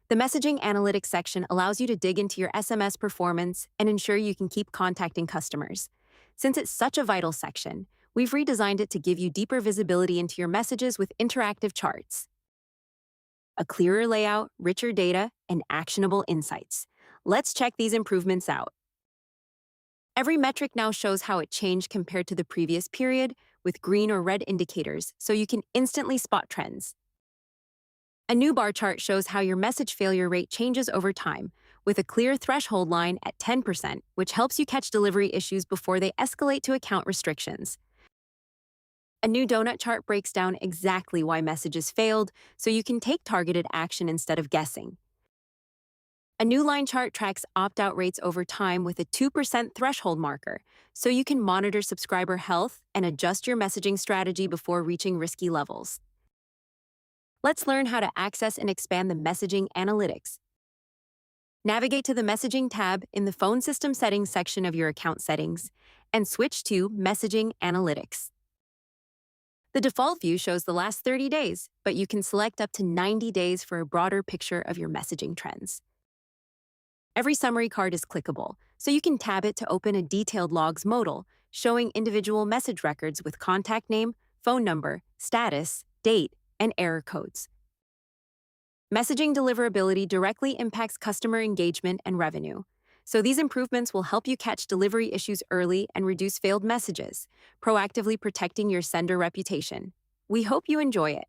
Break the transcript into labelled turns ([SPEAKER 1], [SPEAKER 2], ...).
[SPEAKER 1] The messaging analytics section allows you to dig into your SMS performance and ensure you can keep contacting customers. Since it's such a vital section, we've redesigned it to give you deeper visibility into your messages with interactive charts, a clearer layout, richer data, and actionable insights. Let's check these improvements out. Every metric now shows how it changed compared to the previous period, with green or red indicators, so you can instantly spot trends. A new bar chart shows how your message failure rate changes over time, with a clear threshold line at 10%, which helps you catch delivery issues before they escalate to account restrictions. A new donut chart breaks down exactly why messages failed, so you can take targeted action instead of guessing. A new line chart tracks opt-out rates over time with a 2% threshold marker, so you can monitor subscriber health and adjust your messaging strategy before reaching risky levels. Let's learn how to access and expand the messaging analytics. Navigate to the Messaging tab in the Phone System Settings section of your account settings and switch to Messaging Analytics. The default view shows the last 30 days, but you can select up to 90 days for a broader picture of your messaging trends. Every summary card is clickable, so you can tab it to open a detailed logs modal, showing individual message records with contact name, phone number, status, date, and error codes. Messaging deliverability directly impacts customer engagement and revenue, so these improvements will help you catch delivery issues early and reduce failed messages, proactively protecting your sender reputation. We hope you enjoy it.